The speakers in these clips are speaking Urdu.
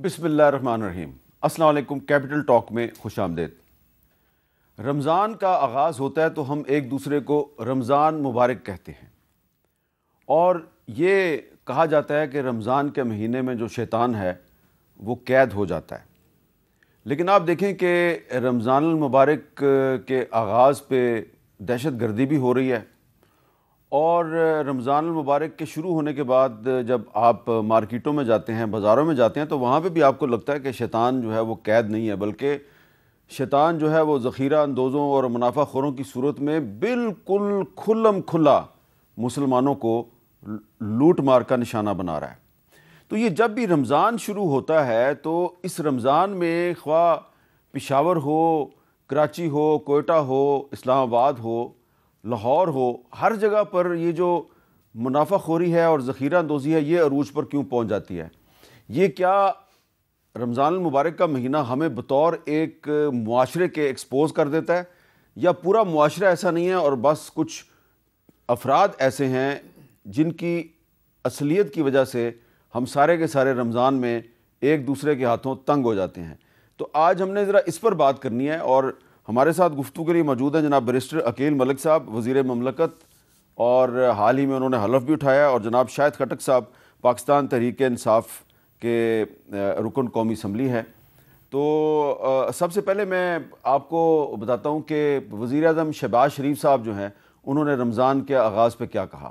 بسم اللہ الرحمن الرحیم۔ السلام علیکم۔ کیپٹل ٹاک میں خوش آمدید۔ رمضان کا آغاز ہوتا ہے تو ہم ایک دوسرے کو رمضان مبارک کہتے ہیں، اور یہ کہا جاتا ہے کہ رمضان کے مہینے میں جو شیطان ہے وہ قید ہو جاتا ہے۔ لیکن آپ دیکھیں کہ رمضان المبارک کے آغاز پہ دہشت گردی بھی ہو رہی ہے، اور رمضان المبارک کے شروع ہونے کے بعد جب آپ مارکیٹوں میں جاتے ہیں، بازاروں میں جاتے ہیں، تو وہاں پہ بھی آپ کو لگتا ہے کہ شیطان جو ہے وہ قید نہیں ہے، بلکہ شیطان جو ہے وہ ذخیرہ اندوزوں اور منافع خوروں کی صورت میں بالکل کھلم کھلا مسلمانوں کو لوٹ مار کا نشانہ بنا رہا ہے۔ تو یہ جب بھی رمضان شروع ہوتا ہے تو اس رمضان میں خواہ پشاور ہو، کراچی ہو، کوئٹہ ہو، اسلام آباد ہو، لاہور ہو، ہر جگہ پر یہ جو منافع خوری ہے اور ذخیرہ اندوزی ہے یہ عروج پر کیوں پہنچ جاتی ہے؟ یہ کیا رمضان المبارک کا مہینہ ہمیں بطور ایک معاشرے کے ایکسپوز کر دیتا ہے، یا پورا معاشرہ ایسا نہیں ہے اور بس کچھ افراد ایسے ہیں جن کی اصلیت کی وجہ سے ہم سارے کے سارے رمضان میں ایک دوسرے کے ہاتھوں تنگ ہو جاتے ہیں؟ تو آج ہم نے ذرا اس پر بات کرنی ہے، اور ہمارے ساتھ گفتگو کے لیے موجود ہیں جناب بیرسٹر عقیل ملک صاحب، وزیر مملکت، اور حال ہی میں انہوں نے حلف بھی اٹھایا، اور جناب شاہد خٹک صاحب، پاکستان تحریک انصاف کے رکن قومی اسمبلی ہے۔ تو سب سے پہلے میں آپ کو بتاتا ہوں کہ وزیر اعظم شہباز شریف صاحب جو ہیں انہوں نے رمضان کے آغاز پہ کیا کہا۔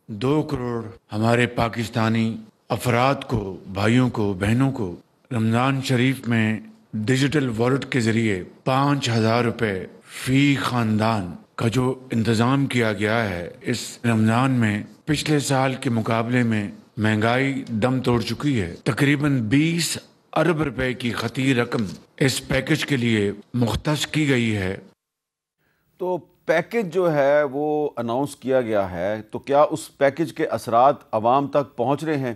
2 کروڑ ہمارے پاکستانی افراد کو، بھائیوں کو، بہنوں کو رمضان شریف میں ڈیجیٹل والیٹ کے ذریعے 5,000 روپے فی خاندان کا جو انتظام کیا گیا ہے، اس رمضان میں پچھلے سال کے مقابلے میں مہنگائی دم توڑ چکی ہے۔ تقریباً 20 ارب روپے کی خطیر رقم اس پیکج کے لیے مختص کی گئی ہے۔ تو پیکج جو ہے وہ اناؤنس کیا گیا ہے، تو کیا اس پیکج کے اثرات عوام تک پہنچ رہے ہیں؟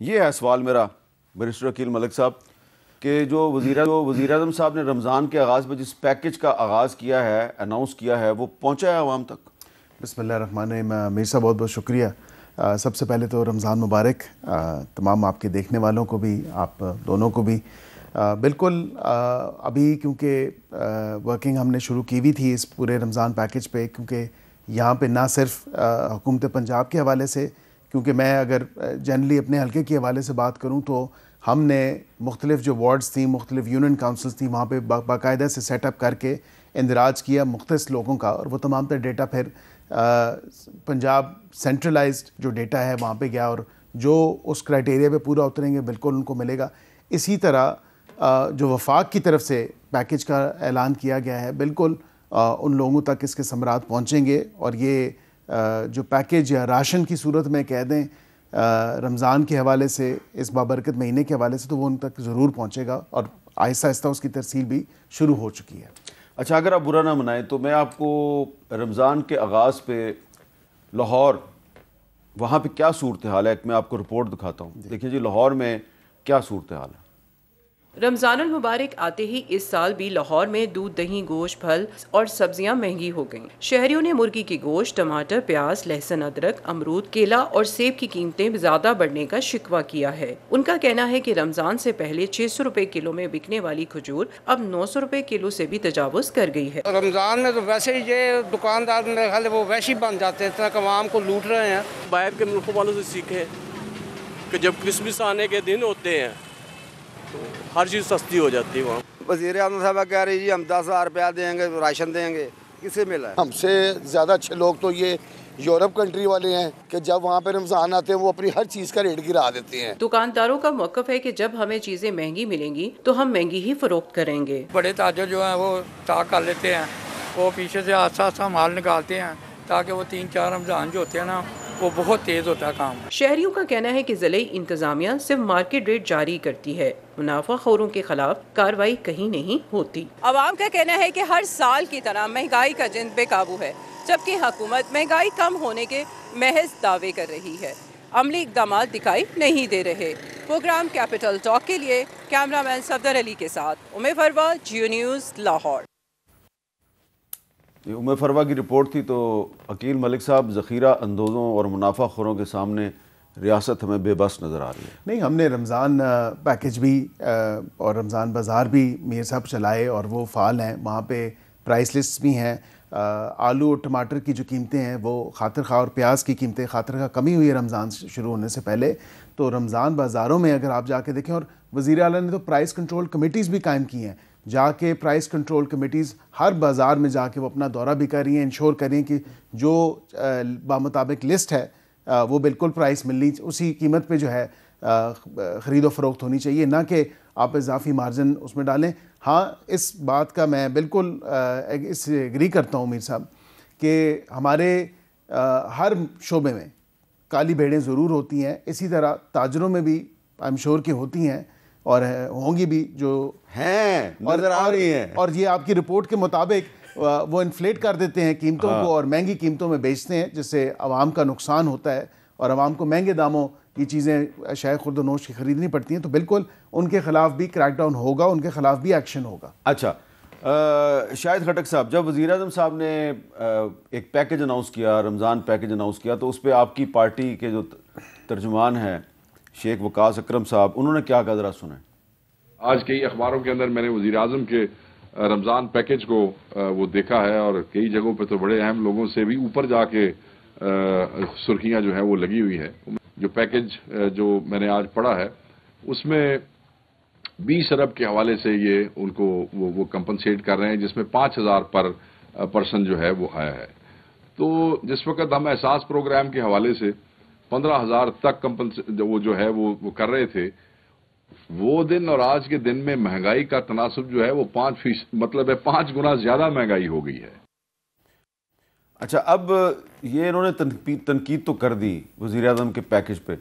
یہ ہے سوال میرا بیرسٹر عقیل ملک صاحب، کہ جو وزیر اعظم صاحب نے رمضان کے آغاز میں جس پیکج کا آغاز کیا ہے، اناؤنس کیا ہے، وہ پہنچا ہے عوام تک؟ بسم اللہ الرحمن الرحیم۔ میر صاحب بہت بہت شکریہ۔ سب سے پہلے تو رمضان مبارک تمام آپ کے دیکھنے والوں کو بھی، آپ دونوں کو بھی۔ بالکل ابھی کیونکہ ورکنگ ہم نے شروع کی ہوئی تھی اس پورے رمضان پیکج پہ، کیونکہ یہاں پہ نہ صرف حکومت پنجاب کے حوالے سے، کیونکہ میں اگر جنرلی اپنے حلقے کے حوالے سے بات کروں تو ہم نے مختلف جو وارڈز تھیں، مختلف یونین کاؤنسلز تھیں، وہاں پہ باقاعدہ سے سیٹ اپ کر کے اندراج کیا مختص لوگوں کا، اور وہ تمام تر ڈیٹا پھر پنجاب سینٹرلائزڈ جو ڈیٹا ہے وہاں پہ گیا، اور جو اس کرائٹیریا پہ پورا اتریں گے بالکل ان کو ملے گا۔ اسی طرح جو وفاق کی طرف سے پیکج کا اعلان کیا گیا ہے، بالکل ان لوگوں تک اس کے ثمرات پہنچیں گے، اور یہ جو پیکج یا راشن کی صورت میں کہہ دیں رمضان کے حوالے سے، اس بابرکت مہینے کے حوالے سے، تو وہ ان تک ضرور پہنچے گا، اور آہستہ آہستہ اس کی ترسیل بھی شروع ہو چکی ہے۔ اچھا، اگر آپ برا نہ منائیں تو میں آپ کو رمضان کے آغاز پہ لاہور، وہاں پہ کیا صورتحال ہے، ایک میں آپ کو رپورٹ دکھاتا ہوں۔ دیکھیں جی لاہور میں کیا صورتحال ہے۔ رمضان المبارک آتے ہی اس سال بھی لاہور میں دودھ، دہی، گوشت، پھل اور سبزیاں مہنگی ہو گئیں۔ شہریوں نے مرغی کی گوشت، ٹماٹر، پیاز، لہسن، ادرک، امرود، کیلا اور سیب کی قیمتیں زیادہ بڑھنے کا شکوہ کیا ہے۔ ان کا کہنا ہے کہ رمضان سے پہلے 600 روپے کلو میں بکنے والی کھجور اب 900 روپے کلو سے بھی تجاوز کر گئی ہے۔ رمضان میں تو ویسے ہی یہ دکاندار میرے خیال وہ ویسے ہی بن جاتے ہیں، اتنا عوام کو لوٹ رہے ہیں۔ باہر کے ملکوں والوں سے سیکھے کہ جب کرسمس آنے کے دن ہوتے ہیں تو ہر چیز سستی ہو جاتی ہے وہاں۔ وزیر اعظم صاحبہ کہہ رہی جی ہم 10,000 روپیہ دیں گے، راشن دیں گے، کسے ملا ہے؟ ہم سے زیادہ اچھے لوگ تو یہ یورپ کنٹری والے ہیں کہ جب وہاں پہ رمضان آتے ہیں وہ اپنی ہر چیز کا ریٹ گرا دیتے ہیں۔ دکانداروں کا موقف ہے کہ جب ہمیں چیزیں مہنگی ملیں گی تو ہم مہنگی ہی فروخت کریں گے۔ بڑے تاجر جو ہیں وہ اسٹاک کر لیتے ہیں، وہ پیچھے سے آہستہ آہستہ مال نکالتے ہیں تاکہ وہ 3-4 رمضان جو ہوتے ہیں نا وہ بہت تیز ہوتا ہے کام۔ شہریوں کا کہنا ہے کہ ضلعی انتظامیہ صرف مارکیٹ ریٹ جاری کرتی ہے، منافع خوروں کے خلاف کارروائی کہیں نہیں ہوتی۔ عوام کا کہنا ہے کہ ہر سال کی طرح مہنگائی کا جن بے قابو ہے، جبکہ حکومت مہنگائی کم ہونے کے محض دعوے کر رہی ہے، عملی اقدامات دکھائی نہیں دے رہے۔ پروگرام کیپٹل ٹاک کے لیے کیمرہ مین صفدر علی کے ساتھ امے فروا، جیو نیوز، لاہور۔ یہ امے فروا کی رپورٹ تھی۔ تو عقیل ملک صاحب، ذخیرہ اندوزوں اور منافع خوروں کے سامنے ریاست ہمیں بے بس نظر آ رہی ہے. نہیں، ہم نے رمضان پیکج بھی اور رمضان بازار بھی میر صاحب چلائے اور وہ فعال ہیں. وہاں پہ پرائس لسٹ بھی ہیں. آلو اور ٹماٹر کی جو قیمتیں ہیں وہ خاطر خواہ، اور پیاز کی قیمتیں خاطر خواہ کمی ہوئی ہے رمضان شروع ہونے سے پہلے. تو رمضان بازاروں میں اگر آپ جا کے دیکھیں، اور وزیر اعلیٰ نے تو پرائس کنٹرول کمیٹیز بھی قائم کی ہیں. جا کے پرائس کنٹرول کمیٹیز ہر بازار میں جا کے وہ اپنا دورہ بھی کر رہی ہیں، انشور کر رہی ہیں کہ جو بامطابق لسٹ ہے وہ بالکل پرائس ملنی، اسی قیمت پہ جو ہے خرید و فروخت ہونی چاہیے، نہ کہ آپ اضافی مارجن اس میں ڈالیں. ہاں، اس بات کا میں بالکل اس سے ایگری کرتا ہوں میر صاحب کہ ہمارے ہر شعبے میں کالی بھیڑیں ضرور ہوتی ہیں. اسی طرح تاجروں میں بھی آئی ایم شور کہ ہوتی ہیں اور ہوں گی بھی، جو ہیں نظر آ رہی ہیں. اور یہ آپ کی رپورٹ کے مطابق وہ انفلیٹ کر دیتے ہیں قیمتوں کو اور مہنگی قیمتوں میں بیچتے ہیں، جس سے عوام کا نقصان ہوتا ہے اور عوام کو مہنگے داموں کی چیزیں شائع خورد و نوش کی خریدنی پڑتی ہیں. تو بالکل ان کے خلاف بھی کریک ڈاؤن ہوگا، ان کے خلاف بھی ایکشن ہوگا. اچھا، شاہد خٹک صاحب، جب وزیر اعظم صاحب نے ایک پیکج اناؤنس کیا، رمضان پیکج اناؤنس کیا، تو اس پہ آپ کی پارٹی کے جو ترجمان ہیں شیخ وقاص اکرم صاحب، انہوں نے کیا کہا، ذرا سنیں. آج کئی اخباروں کے اندر میں نے وزیر اعظم کے رمضان پیکج کو وہ دیکھا ہے، اور کئی جگہوں پہ تو بڑے اہم لوگوں سے بھی اوپر جا کے سرخیاں جو ہیں وہ لگی ہوئی ہے. جو پیکج جو میں نے آج پڑھا ہے اس میں 20 ارب کے حوالے سے یہ ان کو وہ کمپنسیٹ کر رہے ہیں، جس میں 5,000 پر پرسن جو ہے وہ آیا ہے. تو جس وقت ہم احساس پروگرام کے حوالے سے 15,000 تک وہ جو ہے وہ کر رہے تھے، وہ دن اور آج کے دن میں مہنگائی کا تناسب جو ہے وہ 5%، مطلب ہے 5 گنا زیادہ مہنگائی ہو گئی ہے. اچھا، اب یہ انہوں نے تنقید تو کر دی وزیر اعظم کے پیکج پہ،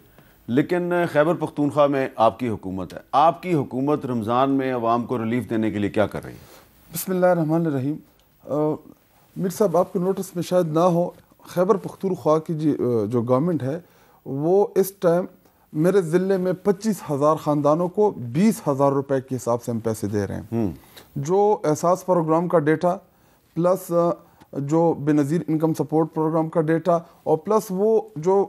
لیکن خیبر پختونخوا میں آپ کی حکومت ہے. آپ کی حکومت رمضان میں عوام کو ریلیف دینے کے لیے کیا کر رہی ہے؟ بسم اللہ الرحمن الرحیم. میر صاحب، آپ کے نوٹس میں شاید نہ ہو، خیبر پختونخوا کی جو گورنمنٹ ہے وہ اس ٹائم میرے ضلع میں 25,000 خاندانوں کو 20,000 روپے کے حساب سے ہم پیسے دے رہے ہیں. جو احساس پروگرام کا ڈیٹا پلس جو بے نظیر انکم سپورٹ پروگرام کا ڈیٹا اور پلس وہ جو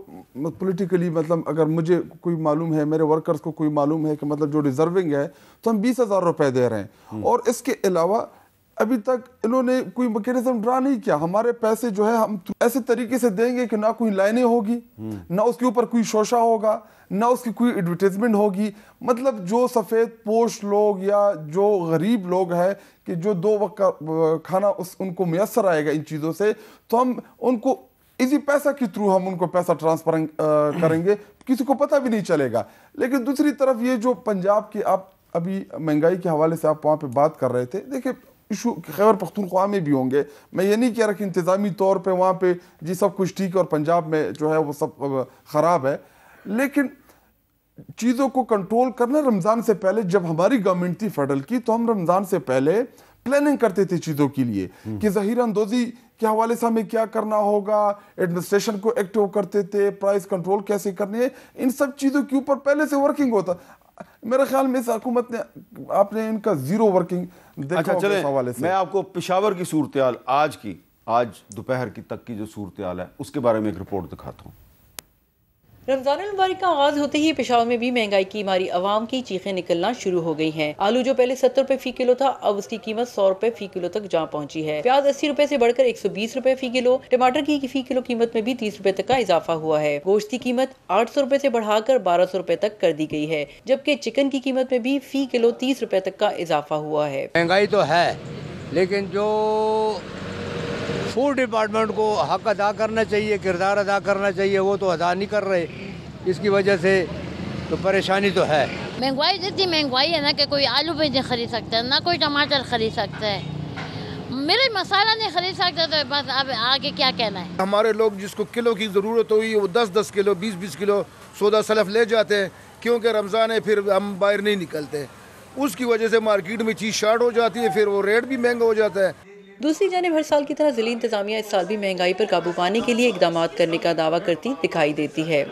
پولیٹیکلی، مطلب اگر مجھے کوئی معلوم ہے، میرے ورکرز کو کوئی معلوم ہے کہ مطلب جو ریزرونگ ہے، تو ہم 20,000 روپے دے رہے ہیں. اور اس کے علاوہ ابھی تک انہوں نے کوئی میکینزم ڈرا نہیں کیا. ہمارے پیسے جو ہے ہم ایسے طریقے سے دیں گے کہ نہ کوئی لائنیں ہوگی، نہ اس کے اوپر کوئی شوشہ ہوگا، نہ اس کی کوئی ایڈورٹیزمنٹ ہوگی. مطلب جو سفید پوش لوگ یا جو غریب لوگ ہیں کہ جو 2 وقت کا کھانا ان کو میسر آئے گا ان چیزوں سے، تو ہم ان کو اسی پیسہ کے تھرو ہم ان کو پیسہ ٹرانسفر کریں گے، کسی کو پتہ بھی نہیں چلے گا. لیکن دوسری طرف یہ جو پنجاب کے آپ ابھی مہنگائی کے حوالے سے آپ وہاں پہ بات کر رہے تھے، دیکھیں ایشو خیبر پختونخوا میں بھی ہوں گے. میں یہ نہیں کہہ رہا کہ انتظامی طور پہ وہاں پہ جی سب کچھ ٹھیک ہے اور پنجاب میں جو ہے وہ سب خراب ہے، لیکن چیزوں کو کنٹرول کرنا. رمضان سے پہلے جب ہماری گورنمنٹ تھی فیڈرل کی، تو ہم رمضان سے پہلے پلاننگ کرتے تھے چیزوں کے لیے کہ ذخیرہ اندوزی کے حوالے سے ہمیں کیا کرنا ہوگا، ایڈمنسٹریشن کو ایکٹیو کرتے تھے، پرائس کنٹرول کیسے کرنے ہیں، ان سب چیزوں کے اوپر پہلے سے ورکنگ ہوتا. میرے خیال میں اس حکومت نے، آپ نے ان کا زیرو ورکنگ دیکھا ہوگا اس حوالے سے. میں آپ کو پشاور کی صورتحال آج دوپہر کی تک کی جو صورتحال ہے اس کے بارے میں ایک رپورٹ دکھاتا ہوں. رمضان المبارک کا آغاز ہوتے ہی پشاور میں بھی مہنگائی کی ماری عوام کی چیخیں نکلنا شروع ہو گئی ہیں. آلو جو پہلے 70 روپے فی کلو تھا، اب اس کی قیمت 100 روپے فی کلو تک جا پہنچی ہے. پیاز 80 روپے سے بڑھ کر 120 روپے فی کلو. ٹماٹر کی فی کلو قیمت میں بھی 30 روپے تک کا اضافہ ہوا ہے. گوشت کی قیمت 800 روپے سے بڑھا کر 1200 روپے تک کر دی گئی ہے، جبکہ چکن کی قیمت میں بھی فی کلو 30 روپے تک کا اضافہ ہوا ہے. مہنگائی تو ہے، لیکن جو فوڈ ڈپارٹمنٹ کو حق ادا کرنا چاہیے، کردار ادا کرنا چاہیے، وہ تو ادا نہیں کر رہے. اس کی وجہ سے تو پریشانی تو ہے. مہنگائی اتنی مہنگائی ہے نا کہ کوئی آلو بھی نہیں خرید سکتا ہے، نہ کوئی ٹماٹر خرید سکتا ہے. میرے مسالہ نہیں خرید سکتا، تو بس اب آگے کیا کہنا ہے. ہمارے لوگ جس کو کلو کی ضرورت ہوئی وہ 10-10 کلو 20-20 کلو سودا سلف لے جاتے ہیں، کیونکہ رمضان ہے، پھر ہم باہر نہیں نکلتے. اس کی وجہ سے مارکیٹ میں چیز شارٹ ہو جاتی ہے، پھر وہ ریٹ بھی مہنگا ہو جاتا ہے. دوسری جانب ہر سال کی طرح ضلعی انتظامیہ اس سال بھی مہنگائی پر قابو پانے کے لیے اقدامات کرنے کا دعویٰ کرتی دکھائی دیتی ہے.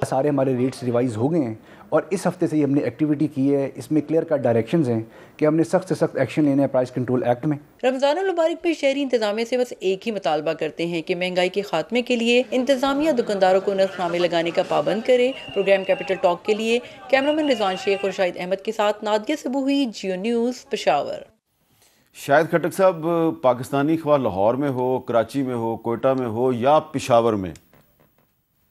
سارے ہمارے ریٹس ریوائز ہو گئے ہیں اور اس ہفتے سے یہ ہم نے ایکٹیویٹی کی ہے. اس میں کلیئر کٹ ڈائریکشنز ہیں کہ ہم نے سخت سے سخت ایکشن لینا ہے پرائس کنٹرول ایکٹ میں. رمضان المبارک میں شہری انتظامیہ سے بس ایک ہی مطالبہ کرتے ہیں کہ مہنگائی کے خاتمے کے لیے انتظامیہ دکانداروں کو نرخ نامے لگانے کا پابند کرے. پروگرام کیپٹل ٹاک کے لیے کیمرامین رضوان شیخ اور شاہد احمد کے ساتھ نادیہ صبوحی، جیو نیوز، پشاور. شاہد کھٹک صاحب، پاکستانی خواہ لاہور میں ہو، کراچی میں ہو، کوئٹہ میں ہو یا پشاور میں،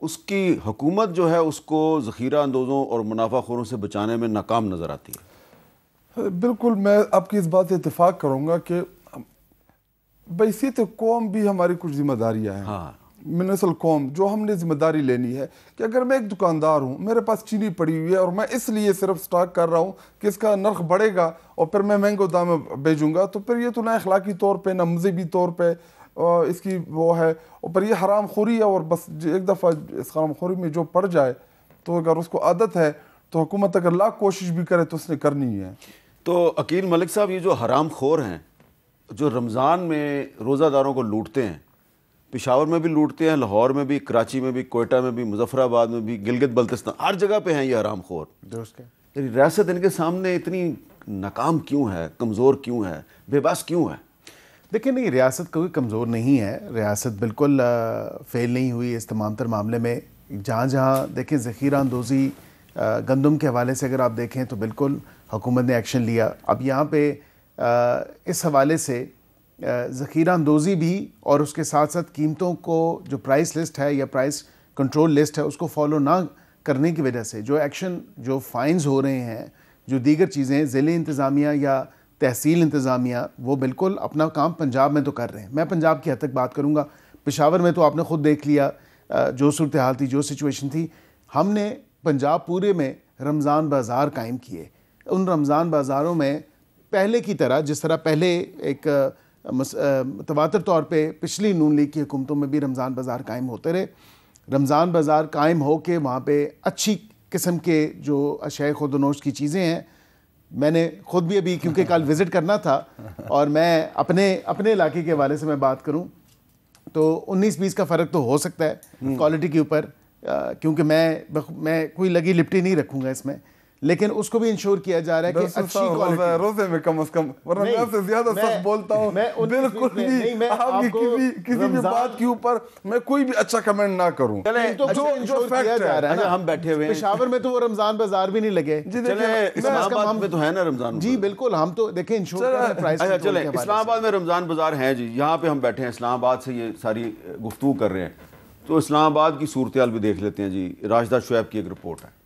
اس کی حکومت جو ہے اس کو ذخیرہ اندوزوں اور منافع خوروں سے بچانے میں ناکام نظر آتی ہے. بالکل میں آپ کی اس بات سے اتفاق کروں گا کہ بحیثیت قوم بھی ہماری کچھ ذمہ داریاں ہیں. ہاں، منسل قوم جو ہم نے ذمہ داری لینی ہے کہ اگر میں ایک دکاندار ہوں، میرے پاس چینی پڑی ہوئی ہے اور میں اس لیے صرف سٹاک کر رہا ہوں کہ اس کا نرخ بڑھے گا اور پھر میں مہنگے دام میں بیچوں گا، تو پھر یہ تو نہ اخلاقی طور پہ نہ مذہبی طور پہ اس کی وہ ہے، اور پر یہ حرام خوری ہے. اور بس ایک دفعہ اس حرام خوری میں جو پڑ جائے تو اگر اس کو عادت ہے تو حکومت اگر لاکھ کوشش بھی کرے تو اس نے کرنی ہے. تو عقیل ملک صاحب، یہ جو حرام خور ہیں جو رمضان میں روزہ داروں کو لوٹتے ہیں، پشاور میں بھی لوٹتے ہیں، لاہور میں بھی، کراچی میں بھی، کوئٹہ میں بھی، مظفر آباد میں بھی، گلگت بلتستان، ہر جگہ پہ ہیں یہ حرام خور. درست ہے. یعنی ریاست ان کے سامنے اتنی ناکام کیوں ہے، کمزور کیوں ہے، بے بس کیوں ہے؟ دیکھیں نہیں، ریاست کوئی کمزور نہیں ہے، ریاست بالکل فیل نہیں ہوئی اس تمام تر معاملے میں. جہاں جہاں دیکھیں ذخیرہ اندوزی گندم کے حوالے سے اگر آپ دیکھیں تو بالکل حکومت نے ایکشن لیا. اب یہاں پہ اس حوالے سے ذخیرہ اندوزی بھی اور اس کے ساتھ ساتھ قیمتوں کو جو پرائس لسٹ ہے یا پرائس کنٹرول لسٹ ہے اس کو فالو نہ کرنے کی وجہ سے جو ایکشن، جو فائنز ہو رہے ہیں، جو دیگر چیزیں ضلعی انتظامیہ یا تحصیل انتظامیہ وہ بالکل اپنا کام پنجاب میں تو کر رہے ہیں. میں پنجاب کی حد تک بات کروں گا. پشاور میں تو آپ نے خود دیکھ لیا جو صورتحال تھی، جو سچویشن تھی. ہم نے پنجاب پورے میں رمضان بازار قائم کیے. ان رمضان بازاروں میں پہلے کی طرح، جس طرح پہلے ایک متواتر طور پہ پچھلی نون لیگ کی حکومتوں میں بھی رمضان بازار قائم ہوتے رہے، رمضان بازار قائم ہو کے وہاں پہ اچھی قسم کے جو اشیاء خورد و نوش کی چیزیں ہیں. میں نے خود بھی ابھی کیونکہ کل وزٹ کرنا تھا اور میں اپنے علاقے کے حوالے سے میں بات کروں تو 19-20 کا فرق تو ہو سکتا ہے کوالٹی کے اوپر، کیونکہ میں کوئی لگی لپٹی نہیں رکھوں گا اس میں، لیکن اس کو بھی انشور کیا جا رہا ہے کہ اچھی کوالٹی. روزے میں کم از کم، ورنہ میں آپ سے زیادہ سخت بولتا ہوں. بالکل بھی آپ کی کسی بھی بات کے اوپر میں کوئی بھی اچھا کمنٹ نہ کروں. جو فیکٹ ہے ہم بیٹھے ہوئے ہیں پشاور میں تو وہ رمضان بازار بھی نہیں لگے. اسلام آباد میں تو ہے نا رمضان. جی بالکل، ہم تو دیکھیں انشور کر رہے ہیں پرائس. چلیں اسلام آباد میں رمضان بازار ہیں جی، یہاں پہ ہم بیٹھے ہیں اسلام آباد سے یہ ساری گفتگو کر رہے ہیں، تو اسلام آباد کی صورتحال بھی دیکھ لیتے ہیں جی. راشدہ شعیب کی ایک رپورٹ ہے.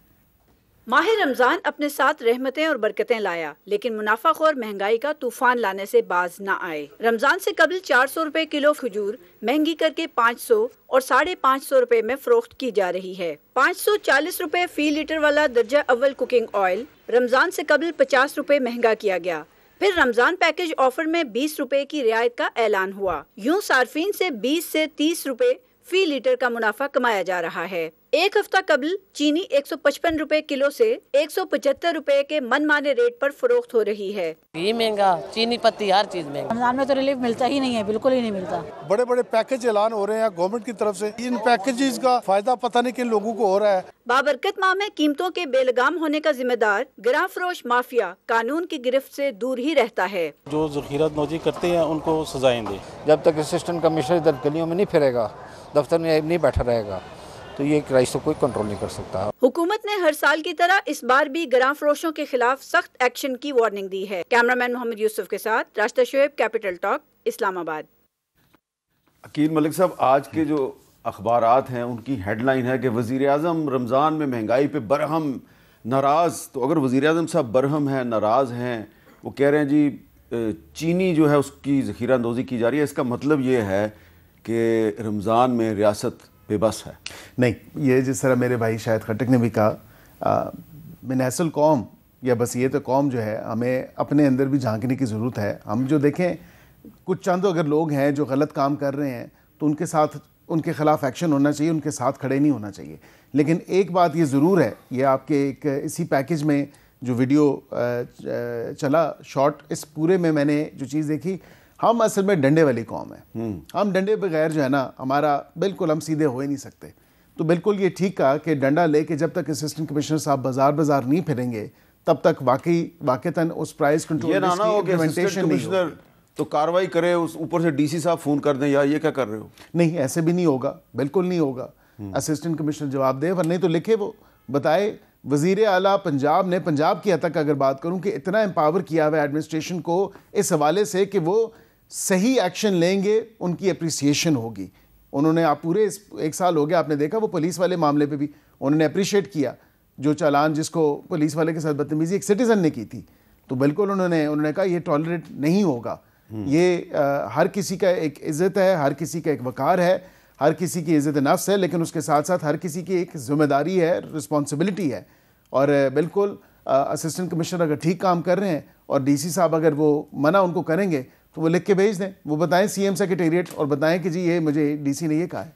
ماہ رمضان اپنے ساتھ رحمتیں اور برکتیں لایا، لیکن منافع خور مہنگائی کا طوفان لانے سے باز نہ آئے. رمضان سے قبل 400 روپے کلو کھجور مہنگی کر کے 500 اور 550 روپے میں فروخت کی جا رہی ہے. 540 روپے فی لیٹر والا درجہ اول کوکنگ آئل رمضان سے قبل 50 روپے مہنگا کیا گیا. پھر رمضان پیکج آفر میں 20 روپے کی رعایت کا اعلان ہوا. یوں صارفین سے 20 سے 30 روپے فی لیٹر کا منافع کمایا جا رہا ہے. ایک ہفتہ قبل چینی 155 روپے کلو سے 175 روپے کے من مانے ریٹ پر فروخت ہو رہی ہے. یہ مہنگا، چینی پتی ہر چیز مہنگا. رمضان میں تو ریلیف ملتا ہی نہیں ہے، بالکل ہی نہیں ملتا. بڑے بڑے پیکج اعلان ہو رہے ہیں گورنمنٹ کی طرف سے، ان پیکجز کا فائدہ پتہ نہیں کن لوگوں کو ہو رہا ہے. بابرکت ماہ میں قیمتوں کے بے لگام ہونے کا ذمہ دار گراں فروش مافیا قانون کی گرفت سے دور ہی رہتا ہے. جو ذخیرہ نوزی کرتے ہیں ان کو سزائیں دیں. جب تک اسسٹنٹ کمشنر ادھر گلیوں میں نہیں پھرے گا، دفتر میں نہیں بیٹھا رہے گا، تو یہ کرائس تو کوئی کنٹرول نہیں کر سکتا. حکومت نے ہر سال کی طرح اس بار بھی گراں فروشوں کے خلاف سخت ایکشن کی وارننگ دی ہے. کیمرامین محمد یوسف کے ساتھ راشدہ شعیب، کیپٹل ٹاک، اسلام آباد. عقیل ملک صاحب، آج کے جو اخبارات ہیں ان کی ہیڈ لائن ہے کہ وزیر اعظم رمضان میں مہنگائی پہ برہم ناراض. تو اگر وزیر اعظم صاحب برہم ہیں، ناراض ہیں، وہ کہہ رہے ہیں جی چینی جو ہے اس کی ذخیرہ اندوزی کی جا رہی ہے، اس کا مطلب یہ ہے کہ رمضان میں ریاست بے بس ہے. نہیں، یہ جس طرح میرے بھائی شاہد خٹک نے بھی کہا، من اصل قوم یا بصیرت قوم جو ہے ہمیں اپنے اندر بھی جھانکنے کی ضرورت ہے. ہم جو دیکھیں کچھ چند اگر لوگ ہیں جو غلط کام کر رہے ہیں تو ان کے خلاف ایکشن ہونا چاہیے، ان کے ساتھ کھڑے نہیں ہونا چاہیے. لیکن ایک بات یہ ضرور ہے، یہ آپ کے ایک اسی پیکج میں جو ویڈیو چلا شارٹ، اس پورے میں میں نے جو چیز دیکھی، ہم اصل میں ڈنڈے والی قوم ہے. ہم ڈنڈے بغیر جو ہے نا، ہمارا بالکل ہم سیدھے ہو ہی نہیں سکتے. تو بالکل یہ ٹھیک کہا کہ ڈنڈا لے کے جب تک اسسٹنٹ کمشنر صاحب بازار نہیں پھریں گے تب تک واقعتاً اس پرائز کنٹرول یہ نہ ہو کہ اسسٹنٹ کمشنر تو کاروائی کرے اس اوپر سے ڈی سی صاحب فون کر دیں یا یہ کیا کر رہے ہو. نہیں ایسے بھی نہیں ہوگا, بالکل نہیں ہوگا. اسسٹنٹ کمشنر جواب دے, ورنہ تو لکھے وہ بتائے. وزیر اعلیٰ پنجاب نے, پنجاب کی حد تک اگر بات کروں, کہ اتنا امپاور کیا ہوا ہے ایڈمنسٹریشن کو اس حوالے سے کہ وہ صحیح ایکشن لیں گے, ان کی اپریسیشن ہوگی. انہوں نے, آپ پورے 1 سال ہو گیا, آپ نے دیکھا وہ پولیس والے معاملے پہ بھی انہوں نے اپریشیٹ کیا, جو چالان جس کو پولیس والے کے ساتھ بدتمیزی ایک سٹیزن نے کی تھی, تو بالکل انہوں نے کہا یہ ٹالریٹ نہیں ہوگا. یہ ہر کسی کا ایک عزت ہے, ہر کسی کا ایک وقار ہے, ہر کسی کی عزت نفس ہے, لیکن اس کے ساتھ ساتھ ہر کسی کی ایک ذمہ داری ہے, رسپانسبلٹی ہے. اور بالکل اسسٹنٹ کمشنر اگر ٹھیک کام کر رہے ہیں اور ڈی سی صاحب اگر وہ منع ان کو کریں گے تو وہ لکھ کے بھیج دیں, وہ بتائیں سی ایم سیکریٹریٹ اور بتائیں کہ جی یہ مجھے ڈی سی نے یہ کہا ہے.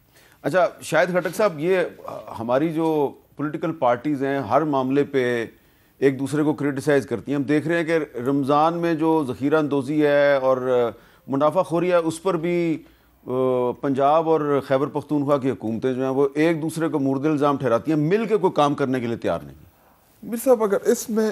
اچھا شاہد خٹک صاحب, یہ ہماری جو پولیٹیکل پارٹیز ہیں ہر معاملے پہ ایک دوسرے کو کرٹیسائز کرتی ہیں. ہم دیکھ رہے ہیں کہ رمضان میں جو ذخیرہ اندوزی ہے اور منافع خوری ہے, اس پر بھی پنجاب اور خیبر پختونخوا کی حکومتیں جو ہیں وہ ایک دوسرے کو مورد الزام ٹھہراتی ہیں, مل کے کوئی کام کرنے کے لیے تیار نہیں. میر صاحب اگر اس میں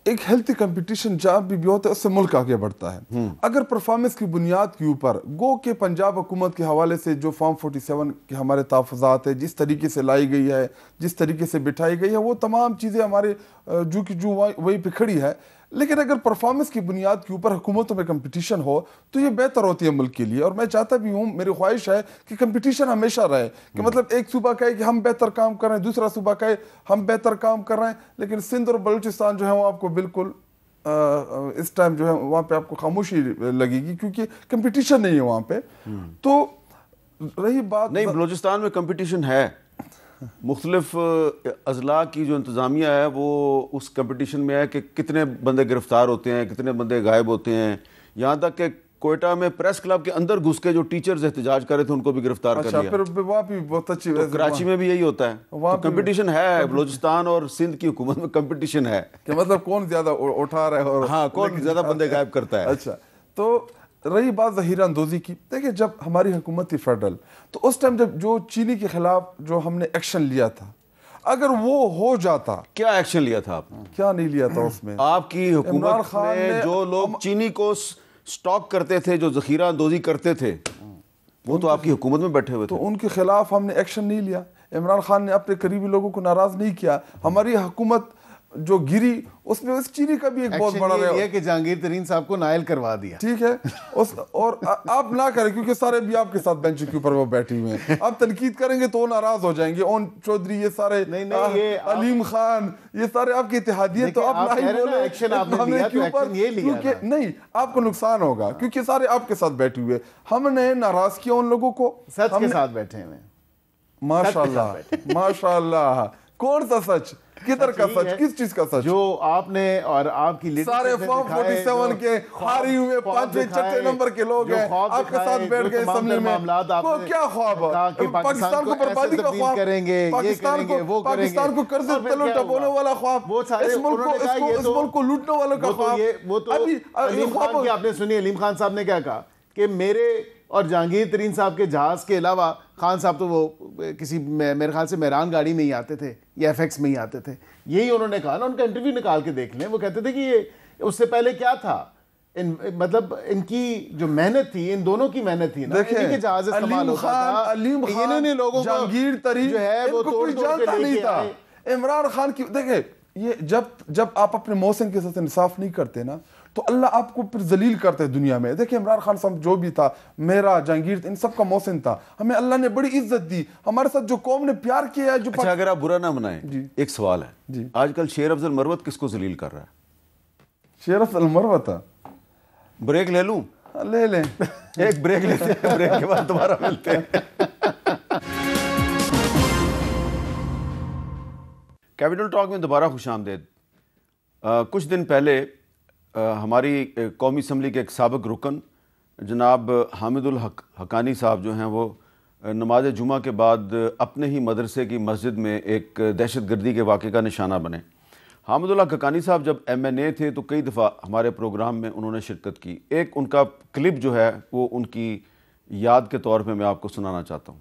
ایک ہیلتھی کمپٹیشن جہاں بھی ہوتا ہے اس سے ملک آگے بڑھتا ہے. اگر پرفارمنس کی بنیاد کے اوپر گو کہ پنجاب حکومت کے حوالے سے جو فارم 47 کے ہمارے تحفظات ہے, جس طریقے سے لائی گئی ہے, جس طریقے سے بٹھائی گئی ہے, وہ تمام چیزیں ہمارے جو کی جو وہی پہ کھڑی ہے. لیکن اگر پرفارمنس کی بنیاد کے اوپر حکومتوں میں کمپٹیشن ہو تو یہ بہتر ہوتی ہے ملک کے لیے. اور میں چاہتا بھی ہوں, میری خواہش ہے کہ کمپٹیشن ہمیشہ رہے, کہ مطلب ایک صوبہ کہے کہ ہم بہتر کام کر رہے ہیں, دوسرا صوبہ کہے ہم بہتر کام کر رہے ہیں. لیکن سندھ اور بلوچستان جو ہے وہ آپ کو بالکل اس ٹائم جو ہے وہاں پہ آپ کو خاموشی لگے گی, کیونکہ کمپٹیشن نہیں ہے وہاں پہ. تو رہی بات, نہیں بلوچستان میں کمپٹیشن ہے, مختلف اضلاع کی جو انتظامیہ ہے وہ اس کمپٹیشن میں ہے کہ کتنے بندے گرفتار ہوتے ہیں, کتنے بندے غائب ہوتے ہیں. یہاں تک کہ کوئٹہ میں پریس کلب کے اندر گھس کے جو ٹیچرز احتجاج کر رہے تھے ان کو بھی گرفتار کر لیا. پھر وہاں بھی بہت اچھی, کراچی میں بھی یہی ہوتا ہے. کمپٹیشن ہے, بلوچستان اور سندھ کی حکومت میں کمپٹیشن ہے کہ مطلب کون زیادہ اٹھا رہا ہے اور ہاں کون زیادہ بندے غائب کرتا ہے. اچھا, تو رہی بات ذخیرہ اندوزی کی, دیکھیں جب ہماری حکومت تھی فیڈرل, تو اس ٹائم جب جو چینی کے خلاف جو ہم نے ایکشن لیا تھا, اگر وہ ہو جاتا, کیا ایکشن لیا تھا آپ نے؟ کیا نہیں لیا تھا اس میں. آپ کی حکومت میں جو لوگ چینی کو سٹاک کرتے تھے, جو ذخیرہ اندوزی کرتے تھے, وہ تو آپ کی حکومت میں بیٹھے ہوئے تھے. تو ان کے خلاف ہم نے ایکشن نہیں لیا. عمران خان نے اپنے قریبی لوگوں کو ناراض نہیں کیا. ہماری حکومت جو گری اس میں اس چینی کا بھی ایک بہت بڑا رہا ہے کہ جہانگیر ترین صاحب کو نائل کروا دیا. ٹھیک ہے, اور آپ نہ کریں کیونکہ سارے بھی آپ کے ساتھ بینچ کے اوپر وہ بیٹھے ہوئے ہیں. آپ تنقید کریں گے تو وہ ناراض ہو جائیں گے. اون چودھری, یہ سارے علیم خان, یہ سارے آپ کی اتحادیت, تو آپ نہ ہی بولیں کیونکہ نہیں, آپ کو نقصان ہوگا کیونکہ سارے آپ کے ساتھ بیٹھے ہوئے. ہم نے ناراض کیا ان لوگوں کو, سچ کے ساتھ بیٹھے ہوئے. ماشاءاللہ ماشاءاللہ. کون سا سچ, کدھر کا سچ, کس چیز کا سچ؟ جو آپ نے اور آپ کی سارے فارم 47 کے ہاری ہوئے 5-6 نمبر کے لوگ ہیں, آپ کے ساتھ بیٹھ گئے اسمبلی میں. وہ کیا خواب ہے, پاکستان کو بربادی کا خواب, پاکستان کو قرض تلو ٹپونے والا خواب, اس ملک کو لوٹنے والوں کا خواب. وہ تو آپ نے سنی, علیم خان صاحب نے کیا کہا کہ میرے اور جہانگیر ترین صاحب کے جہاز کے علاوہ, خان صاحب تو وہ کسی میرے خیال سے مہران گاڑی میں ہی آتے تھے یا ایف ایکس میں ہی آتے تھے, یہی انہوں نے کہا نا. ان کا انٹرویو نکال کے دیکھ لیں, وہ کہتے تھے کہ یہ اس سے پہلے کیا تھا, مطلب ان کی جو محنت تھی, ان دونوں کی محنت تھی نا, دیکھیں جہاز استعمال ہوتا تھا. علیم خان, جہانگیر ترین جو ہے وہ کوئی جانتا نہیں تھا. عمران خان کی دیکھیں, یہ جب آپ اپنے محسن کے ساتھ انصاف نہیں کرتے نا تو اللہ آپ کو پھر ذلیل کرتے ہیں دنیا میں. دیکھیں عمران خان صاحب جو بھی تھا, میرا, جہانگیر, ان سب کا محسن تھا. ہمیں اللہ نے بڑی عزت دی, ہمارے ساتھ جو قوم نے پیار کیا ہے. جو اچھا اگر آپ برا نہ منائیں, ایک سوال ہے, آج کل شیر افضل مروت کس کو ذلیل کر رہا ہے؟ شیر افضل مروت, بریک لے لوں؟ لے لیں, ایک بریک لیتے ہیں, بریک کے بعد دوبارہ ملتے ہیں. کیپٹل ٹاک میں دوبارہ خوش آمدید. کچھ دن پہلے ہماری قومی اسمبلی کے ایک سابق رکن جناب حامد الحق حقانی صاحب جو ہیں وہ نماز جمعہ کے بعد اپنے ہی مدرسے کی مسجد میں ایک دہشت گردی کے واقعے کا نشانہ بنے. حامد الحق حقانی صاحب جب ایم این اے تھے تو کئی دفعہ ہمارے پروگرام میں انہوں نے شرکت کی. ایک ان کا کلپ جو ہے وہ ان کی یاد کے طور پہ میں آپ کو سنانا چاہتا ہوں.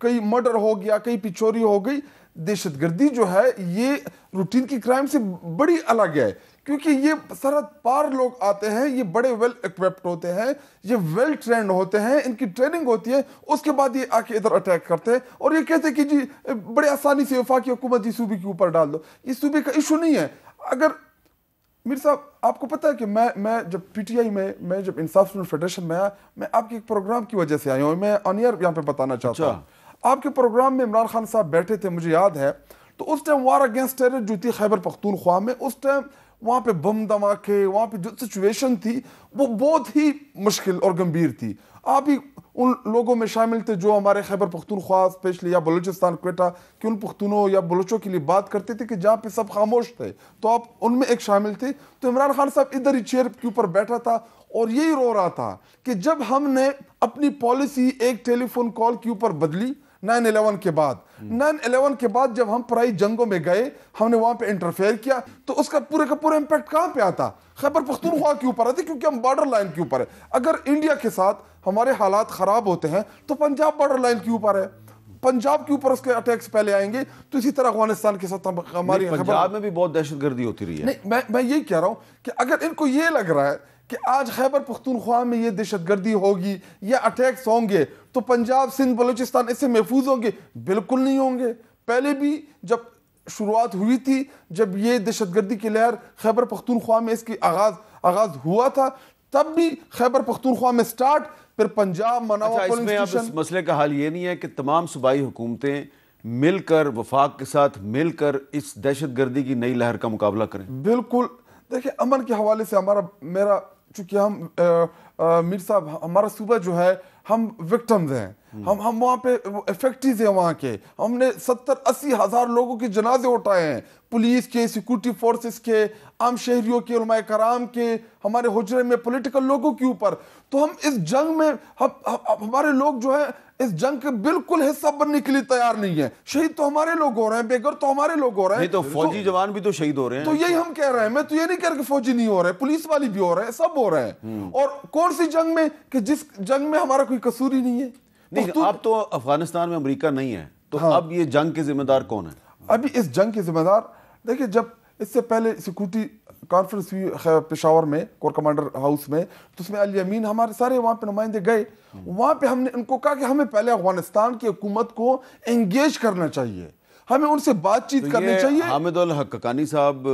کہیں مرڈر ہو گیا, کہیں پچوری ہو گئی. دہشت گردی جو ہے یہ روٹین کی کرائم سے بڑی الگ ہے, کیونکہ یہ سرحد پار لوگ آتے ہیں, یہ بڑے ویل ایکوپڈ ہوتے ہیں, یہ ویل ٹرینڈ ہوتے ہیں, ان کی ٹریننگ ہوتی ہے, اس کے بعد یہ آ کے ادھر اٹیک کرتے ہیں اور یہ کہتے ہیں کہ جی بڑے آسانی سے وفاقی حکومت یہ صوبے کے اوپر ڈال دو. یہ صوبے کا ایشو نہیں ہے. اگر میر صاحب آپ کو پتہ ہے کہ میں جب پی ٹی آئی میں جب انصاف اسٹوڈنٹ فیڈریشن میں آیا, میں آپ کے ایک پروگرام کی وجہ سے آیا ہوں, میں آن ایئر یہاں پہ بتانا چاہتا ہوں. آپ کے پروگرام میں عمران خان صاحب بیٹھے تھے, مجھے یاد ہے, تو اس ٹائم وار اگینسٹ ٹیرر جو تھی خیبر پختونخوا میں, اس ٹائم وہاں پہ بم دھماکے, وہاں پہ جو سچویشن تھی وہ بہت ہی مشکل اور گمبھیر تھی. آپ ہی ان لوگوں میں شامل تھے جو ہمارے خیبر پختونخوا اسپیشلی یا بلوچستان کوئٹہ کہ ان پختونوں یا بلوچوں کے لیے بات کرتے تھے کہ جہاں پہ سب خاموش تھے, تو آپ ان میں ایک شامل تھے. تو عمران خان صاحب ادھر ہی چیئر کے اوپر بیٹھا تھا اور یہی رو رہا تھا کہ جب ہم نے اپنی پالیسی ایک ٹیلی فون کال کے اوپر بدلی 9/11 کے بعد, 9/11 کے بعد جب ہم پرائی جنگوں میں گئے, ہم نے وہاں پہ انٹرفیئر کیا, تو اس کا پورے کا پورا امپیکٹ کہاں پہ آتا؟ خیبر پختونخوا کے اوپر آتے, کیونکہ ہم بارڈر لائن کے اوپر ہے. اگر انڈیا کے ساتھ ہمارے حالات خراب ہوتے ہیں تو پنجاب بارڈر لائن کے اوپر ہے, پنجاب کے اوپر اس کے اٹیکس پہلے آئیں گے, تو اسی طرح افغانستان کے ساتھ ہماری پنجاب میں بھی بہت دہشت گردی ہوتی رہی ہے. نہیں, میں یہی کہہ رہا ہوں کہ اگر ان کو یہ لگ رہا ہے کہ آج خیبر پختونخوا میں یہ دہشت گردی ہوگی یا اٹیکس ہوں گے تو پنجاب سندھ بلوچستان اس سے محفوظ ہوں گے, بالکل نہیں ہوں گے. پہلے بھی جب شروعات ہوئی تھی, جب یہ دہشت گردی کی لہر خیبر پختونخوا میں اس کی آغاز ہوا تھا, تب بھی خیبر پختونخوا میں سٹارٹ, پھر پنجاب مناوا اس میں اب اس مسئلے کا حل یہ نہیں ہے کہ تمام صوبائی حکومتیں مل کر وفاق کے ساتھ مل کر اس دہشت گردی کی نئی لہر کا مقابلہ کریں؟ بالکل. دیکھیں امن کے حوالے سے میرا چونکہ ہم میر صاحب ہمارا صوبہ جو ہے ہم وکٹمز ہیں, ہم وہاں پہ افیکٹیز ہیں وہاں کے, ہم نے 70-80 ہزار لوگوں کے جنازے اٹھائے ہیں, پولیس کے, سیکورٹی فورسز کے, عام شہریوں کے, علماء کرام کے, ہمارے حجرے میں پولیٹیکل لوگوں کے اوپر. تو ہم اس جنگ میں ہمارے لوگ جو ہیں اس جنگ کے بالکل حصہ بننے کے لیے تیار نہیں ہیں. شہید تو ہمارے لوگ ہو رہے ہیں, بے گھر تو ہمارے لوگ ہو رہے ہیں. نہیں تو فوجی جوان بھی تو شہید ہو رہے ہیں. تو یہی ہم کہہ رہے ہیں, میں تو یہ نہیں کہہ رہا کہ فوجی نہیں ہو رہے, پولیس والی بھی ہو رہے ہیں, سب ہو رہے ہیں. اور کون سی جنگ میں کہ جس جنگ میں ہمارا کوئی قصور ہی نہیں ہے. نہیں, اب تو افغانستان میں امریکہ نہیں ہے, تو اب یہ جنگ کے ذمہ دار کون ہے؟ ابھی اس جنگ کے ذمہ دار دیکھیں, جب اس سے پہلے سیکورٹی کانفرنس ہوئی پشاور میں کور کمانڈر ہاؤس میں, تو اس میں علی امین ہمارے سارے وہاں پہ نمائندے گئے. وہاں پہ ہم نے ان کو کہا کہ ہمیں پہلے افغانستان کی حکومت کو انگیج کرنا چاہیے, ہمیں ان سے بات چیت کرنی چاہیے. حامد الحق حقانی صاحب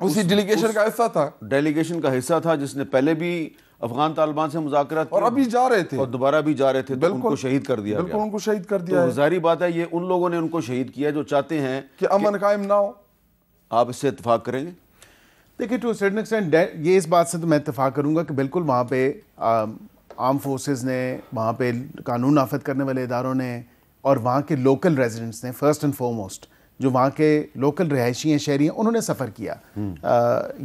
اسی ڈیلیگیشن کا حصہ تھا, ڈیلیگیشن کا حصہ تھا, جس نے پہلے بھی افغان طالبان سے مذاکرات اور ابھی جا رہے تھے اور دوبارہ بھی جا رہے تھے, تو ان کو شہید کر دیا گیا. بالکل ان کو شہید کر دیا ہے. ظاہری بات ہے یہ ان لوگوں نے ان کو شہید کیا جو چاہتے ہیں کہ امن قائم نہ ہو. آپ اس سے اتفاق کریں گے؟ دیکھیں ٹو سرٹن ایکسٹینٹ یہ اس بات سے تو میں اتفاق کروں گا کہ بالکل وہاں پہ آرم فورسز نے, وہاں پہ قانون نافذ کرنے والے اداروں نے اور وہاں کے لوکل ریزیڈنٹس نے, فرسٹ اینڈ فورموسٹ جو وہاں کے لوکل رہائشی ہیں, شہری ہیں, انہوں نے سفر کیا.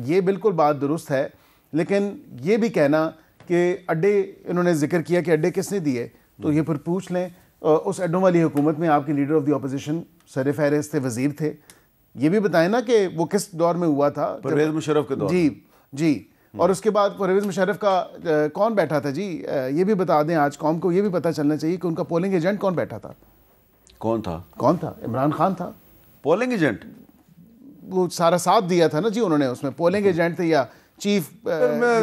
یہ بالکل بات درست ہے, لیکن یہ بھی کہنا کہ اڈے انہوں نے ذکر کیا کہ اڈے کس نے دیے, تو یہ پھر پوچھ لیں اس اڈوں والی حکومت میں آپ کے لیڈر آف دی اپوزیشن سر فہرست تھے, وزیر تھے, یہ بھی بتائیں نا کہ وہ کس دور میں ہوا تھا. پرویز مشرف کے دور. جی اور اس کے بعد پرویز مشرف کا کون بیٹھا تھا جی, یہ بھی بتا دیں, آج قوم کو یہ بھی پتہ چلنا چاہیے کہ ان کا پولنگ ایجنٹ کون بیٹھا تھا. کون تھا؟ عمران خان تھا پولنگ ایجنٹ. وہ سارا ساتھ دیا تھا نا جی انہوں نے, اس میں پولنگ ایجنٹ تھے یا چیف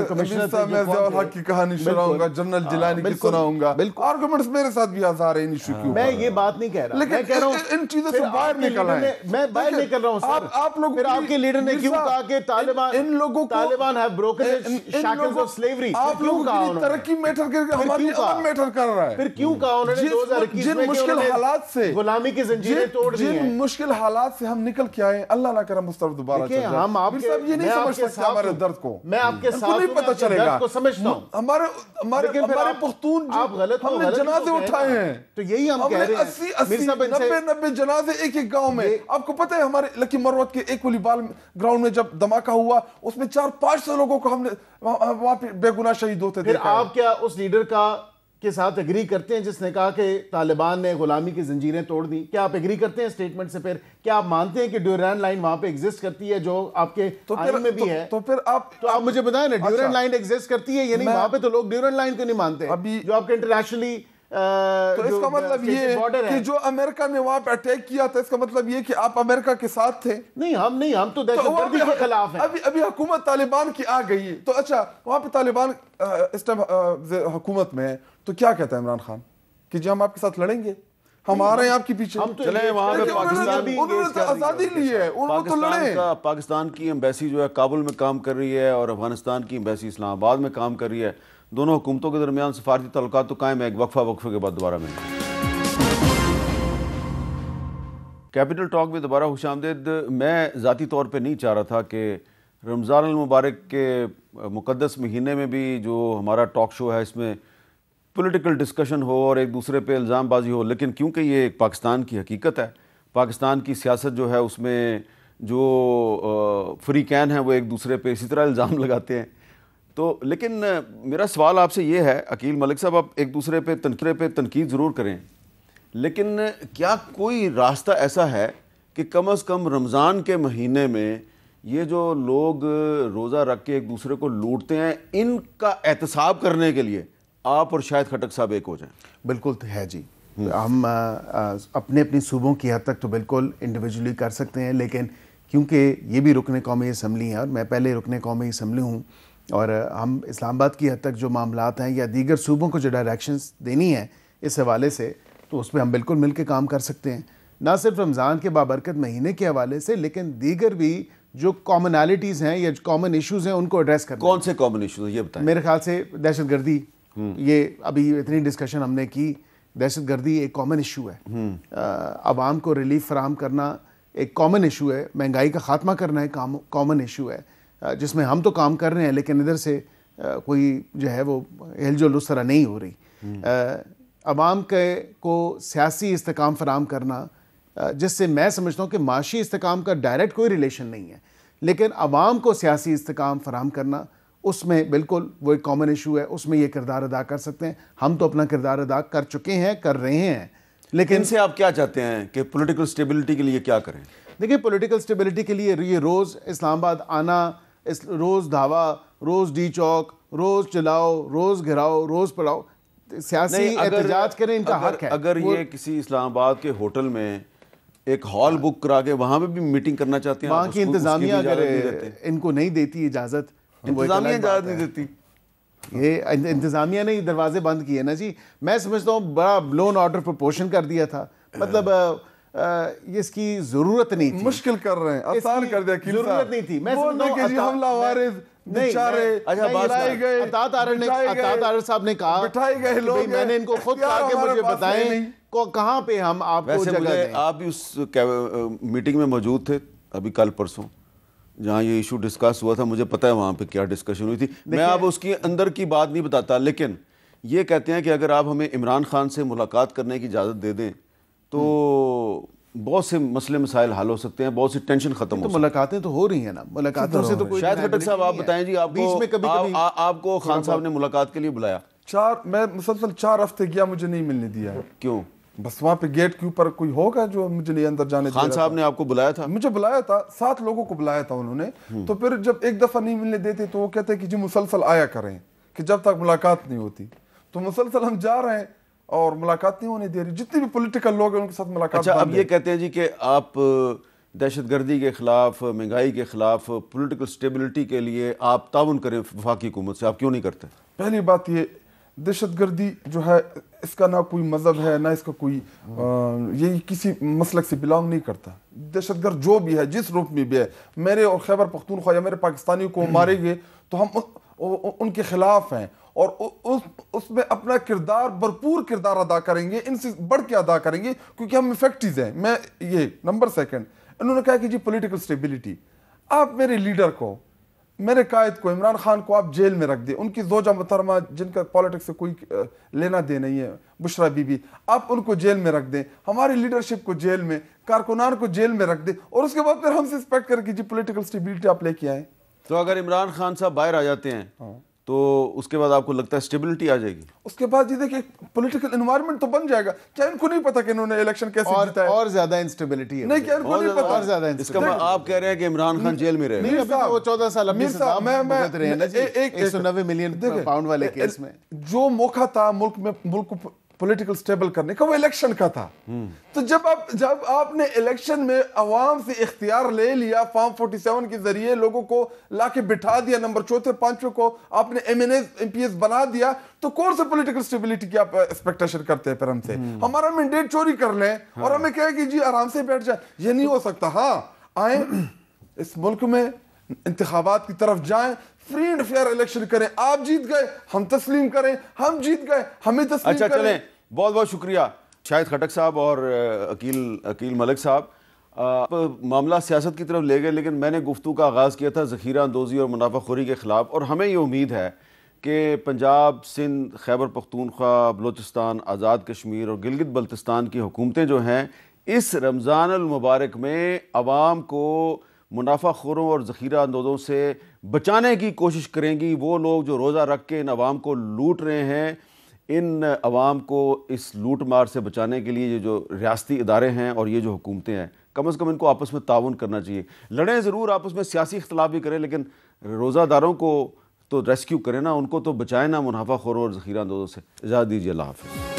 کمشنر تھے. میں ضیاء الحق کی کہانی سناؤں گا, جنرل جیلانی کی سناؤں گا. آرگومنٹس میرے ساتھ بھی ہزار ہیں ان ایشو کی. میں یہ بات نہیں کہہ رہا, میں کہہ رہا ہوں ان چیزوں سے باہر نکل آئے. میں باہر نکل رہا ہوں سر. آپ لوگ, پھر آپ کے لیڈر نے کیوں کہا کہ Taliban have broken the shackles of slavery. آپ لوگوں کی ترقی میٹر کر کے ہماری امن میٹر کر رہا ہے. پھر کیوں کہا انہوں نے 2021 میں مشکل حالات سے غلامی کی زنجیریں توڑ دی ہیں, جن مشکل حالات سے ہم نکل کے آئے, اللہ نہ کرے مسترد دوبارہ چل جائے. ہم آپ یہ نہیں سمجھ سکتے ہمارے درد کو, میں آپ کے نہیں پتہ چلے گا کو سمجھتا ہوں. ہمارے پختون ہم نے جنازے اٹھائے ہیں, تو یہی ہم کہہ رہے ہیں 80-90 جنازے ایک ایک گاؤں میں. آپ کو پتہ ہے ہمارے لکی مروت کے ایک ولی بال گراؤنڈ میں جب دھماکہ ہوا, اس میں 400-500 لوگوں کو ہم نے وہاں پہ بے گناہ شہید ہوتے دیکھا. پھر آپ کیا اس لیڈر کے ساتھ ایگری کرتے ہیں جس نے کہا کہ طالبان نے غلامی کی زنجیریں توڑ دی؟ کیا آپ ایگری کرتے ہیں اسٹیٹمنٹ سے؟ پھر کیا آپ مانتے ہیں کہ ڈیورینڈ لائن وہاں پہ ایگزسٹ کرتی ہے جو آپ کے آئین میں بھی ہے؟ تو پھر آپ مجھے بتائیں نا, ڈیورینڈ لائن ایگزسٹ کرتی ہے, یعنی وہاں پہ تو لوگ ڈیورینڈ لائن کو نہیں مانتے جو آپ کے انٹرنیشنلی تو اس کا مطلب یہ کہ جو امریکہ نے وہاں پہ اٹیک کیا تھا، اس کا مطلب یہ کہ آپ امریکہ کے ساتھ تھے؟ نہیں، ہم تو دہشت گردی کے خلاف ہیں. ابھی حکومت طالبان کی آ گئی ہے، تو اچھا وہاں پہ طالبان اس ٹائم حکومت میں ہے، تو کیا کہتا ہے عمران خان کہ جی ہم آپ کے ساتھ لڑیں گے، ہم آ رہے ہیں آپ کے پیچھے؟ چلیں وہاں پہ انہوں نے تو آزادی لی ہے، انہوں نے تو لڑے. پاکستان کی ایمبیسی جو ہے کابل میں کام کر رہی ہے اور افغانستان کی ایمبیسی اسلام آباد میں کام کر رہی ہے. دونوں حکومتوں کے درمیان سفارتی تعلقات تو قائم ہے. ایک وقفے کے بعد دوبارہ ملیں. کیپٹل ٹاک میں دوبارہ خوش آمدید. میں ذاتی طور پہ نہیں چاہ رہا تھا کہ رمضان المبارک کے مقدس مہینے میں بھی جو ہمارا ٹاک شو ہے اس میں پولیٹیکل ڈسکشن ہو اور ایک دوسرے پہ الزام بازی ہو، لیکن کیونکہ یہ ایک پاکستان کی حقیقت ہے، پاکستان کی سیاست جو ہے اس میں جو فریقین ہیں وہ ایک دوسرے پہ اسی طرح الزام لگاتے ہیں. تو لیکن میرا سوال آپ سے یہ ہے عقیل ملک صاحب، آپ ایک دوسرے پہ تنقید ضرور کریں، لیکن کیا کوئی راستہ ایسا ہے کہ کم از کم رمضان کے مہینے میں یہ جو لوگ روزہ رکھ کے ایک دوسرے کو لوٹتے ہیں ان کا احتساب کرنے کے لیے آپ اور شاہد خٹک صاحب ایک ہو جائیں؟ بالکل ہے جی. ہم اپنی صوبوں کی حد تک تو بالکل انڈیویجولی کر سکتے ہیں، لیکن کیونکہ یہ بھی رکن قومی اسمبلی ہیں اور میں پہلے رکن قومی اسمبلی ہوں، اور ہم اسلام آباد کی حد تک جو معاملات ہیں یا دیگر صوبوں کو جو ڈائریکشنز دینی ہیں اس حوالے سے، تو اس پہ ہم بالکل مل کے کام کر سکتے ہیں، نہ صرف رمضان کے بابرکت مہینے کے حوالے سے، لیکن دیگر بھی جو کامنالٹیز ہیں یا کامن ایشوز ہیں ان کو ایڈریس کرنا. کون سے کامن ایشوز ہیں یہ بتائیں؟ میرے خیال سے دہشت گردی، یہ ابھی اتنی ڈسکشن ہم نے کی، دہشت گردی ایک کامن ایشو ہے، عوام کو ریلیف فراہم کرنا ایک کامن ایشو ہے، مہنگائی کا خاتمہ کرنا ایک کامن ایشو ہے جس میں ہم تو کام کر رہے ہیں، لیکن ادھر سے کوئی جو ہے وہ ہل جل اس طرح نہیں ہو رہی. عوام کو سیاسی استحکام فراہم کرنا، جس سے میں سمجھتا ہوں کہ معاشی استحکام کا ڈائریکٹ کوئی ریلیشن نہیں ہے، لیکن عوام کو سیاسی استحکام فراہم کرنا اس میں بالکل وہ ایک کامن ایشو ہے، اس میں یہ کردار ادا کر سکتے ہیں. ہم تو اپنا کردار ادا کر چکے ہیں، کر رہے ہیں. لیکن ان سے آپ کیا چاہتے ہیں کہ پولیٹیکل سٹیبلٹی کے لیے کیا کریں؟ دیکھیں، پولیٹیکل سٹیبلٹی کے لیے یہ روز اسلام آباد آنا، روز دھاوا، روز ڈی چوک، روز چلاؤ، روز گھراؤ، روز پڑھاؤ، سیاسی احتجاج کریں، ان کا حق ہے. اگر یہ کسی اسلام آباد کے ہوٹل میں ایک ہال بک کرا کے وہاں پہ بھی میٹنگ کرنا چاہتے ہیں، وہاں کی انتظامیہ اگر ان کو نہیں دیتی اجازت، انتظامیہ اجازت نہیں دیتی، یہ انتظامیہ نے دروازے بند کیے نا جی. میں سمجھتا ہوں بڑا لون آرڈر پروپورشن کر دیا تھا، مطلب یہ اس کی ضرورت نہیں تھی. مشکل کر رہے ہیں، آسان کر دیا، ضرورت نہیں تھی. میں سمجھتا ہوں کہ حملہ وارث بیچارے لائے گئے، عطاط عارر صاحب نے کہا بٹھائے گئے لوگ، میں نے ان کو خود کہا کہ مجھے بتائیں کہاں پہ ہم آپ کو جگہ دیں. آپ بھی اس میٹنگ میں موجود تھے ابھی کل پرسوں جہاں یہ ایشو ڈسکس ہوا تھا، مجھے پتہ ہے وہاں پہ کیا ڈسکشن ہوئی تھی. میں آپ اس کی اندر کی بات نہیں بتاتا، لیکن یہ کہتے ہیں کہ اگر آپ ہمیں عمران خان سے ملاقات کرنے کی اجازت دے دیں تو بہت سے مسئلے مسائل حل ہو سکتے ہیں، بہت سی ٹینشن ختم ہو سکتی ہیں. ملاقاتیں تو ہو رہی ہیں نا، ملاقاتوں سے تو کوئی. شاہد خٹک صاحب آپ بتائیں جی، آپ کو خان صاحب نے ملاقات کے لیے بلایا؟ میں مسلسل 4 ہفتے گیا، مجھے نہیں ملنے دیا. کیوں؟ بس وہاں پہ گیٹ کے اوپر کوئی ہوگا جو مجھے نہیں اندر جانے دیا. خان صاحب نے آپ کو بلایا تھا؟ مجھے بلایا تھا، 7 لوگوں کو بلایا تھا انہوں نے. تو پھر جب ایک دفعہ نہیں ملنے دیتے تو وہ کہتے ہیں کہ جی مسلسل آیا کریں، کہ جب تک ملاقات نہیں ہوتی. تو مسلسل ہم جا رہے ہیں اور ملاقات نہیں ہونے دے رہی. جتنے بھی پولیٹیکل لوگ ہیں ان کے ساتھ ملاقات. اچھا، اب یہ کہتے ہیں جی کہ آپ دہشت گردی کے خلاف، مہنگائی کے خلاف، پولیٹیکل سٹیبلٹی کے لیے آپ تعاون کریں وفاقی حکومت سے، آپ کیوں نہیں کرتے؟ پہلی بات یہ، دہشت گردی جو ہے اس کا نہ کوئی مذہب ہے، نہ اس کا کوئی یہ کسی مسلک سے بلانگ نہیں کرتا. دہشت گرد جو بھی ہے، جس روپ میں بھی ہے، میرے اور خیبر پختونخوا یا میرے پاکستانیوں کو مارے گے تو ہم ان کے خلاف ہیں، اور اس میں اپنا کردار، بھرپور کردار ادا کریں گے، ان سے بڑھ کے ادا کریں گے، کیونکہ ہم افیکٹیز ہیں. میں یہ نمبر 2 انہوں نے کہا کہ جی پولیٹیکل سٹیبلٹی، آپ میرے لیڈر کو، میرے قائد کو، عمران خان کو آپ جیل میں رکھ دیں، ان کی زوجہ محترمہ جن کا پالیٹکس سے کوئی لینا دے نہیں ہے، بشرا بی بی، آپ ان کو جیل میں رکھ دیں، ہماری لیڈرشپ کو جیل میں، کارکنان کو جیل میں رکھ دیں، اور اس کے بعد پھر ہم سے ایکسپیکٹ کریں کہ جی پولیٹیکل سٹیبلٹی آپ لے کے آئیں. تو اگر عمران خان صاحب باہر آ جاتے ہیں تو اس کے بعد آپ کو لگتا ہے سٹیبلٹی آ جائے گی؟ اس کے بعد یہ دیکھیں پولیٹیکل انوائرمنٹ تو بن جائے گا. کیا ان کو نہیں پتا کہ انہوں نے الیکشن کیسے جیتا ہے؟ اور زیادہ انسٹیبلٹی ہے. نہیں، کیا ان کو نہیں پتا؟ اور زیادہ اس کا آپ کہہ رہے ہیں کہ عمران خان جیل میں رہے گا؟ نہیں، ابھی وہ 14 سال اپنی سزا بھگت رہے ہیں نا جی، 190 ملین پاؤنڈ والے کیس میں. جو موقع تھا ملک پولیٹیکل سٹیبل کرنے کا، وہ الیکشن کا تھا. تو جب آپ نے الیکشن میں عوام سے اختیار لے لیا، فارم 47 کے ذریعے لوگوں کو لا کے بٹھا دیا، نمبر 4 5 کو آپ نے MPs بنا دیا، تو کون سے پولیٹیکل سٹیبلٹی کی آپ ایکسپیکٹیشن کرتے ہیں پھر ہم سے؟ ہمارا مینڈیٹ چوری کر لیں اور ہمیں کہے کہ جی آرام سے بیٹھ جائیں، یہ نہیں ہو سکتا. ہاں آئیں اس ملک میں انتخابات کی طرف جائیں، فری اینڈ فیئر الیکشن کریں. آپ جیت گئے ہم تسلیم کریں، ہم جیت گئے ہمیں تسلیم کریں. اچھا چلیں، بہت بہت شکریہ شاہد خٹک صاحب اور عقیل ملک صاحب. معاملہ سیاست کی طرف لے گئے، لیکن میں نے گفتگو کا آغاز کیا تھا ذخیرہ اندوزی اور منافع خوری کے خلاف، اور ہمیں یہ امید ہے کہ پنجاب، سندھ، خیبر پختونخوا، بلوچستان، آزاد کشمیر اور گلگت بلتستان کی حکومتیں جو ہیں اس رمضان المبارک میں عوام کو منافع خوروں اور ذخیرہ اندوزوں سے بچانے کی کوشش کریں گی. وہ لوگ جو روزہ رکھ کے ان عوام کو لوٹ رہے ہیں، ان عوام کو اس لوٹ مار سے بچانے کے لیے یہ جو ریاستی ادارے ہیں اور یہ جو حکومتیں ہیں، کم از کم ان کو آپس میں تعاون کرنا چاہیے. لڑیں ضرور، آپس میں سیاسی اختلاف بھی کریں، لیکن روزہ داروں کو تو ریسکیو کریں نا، ان کو تو بچائیں نا منافع خوروں اور ذخیرہ اندوزوں سے. اجازت دیجیے، اللہ حافظ.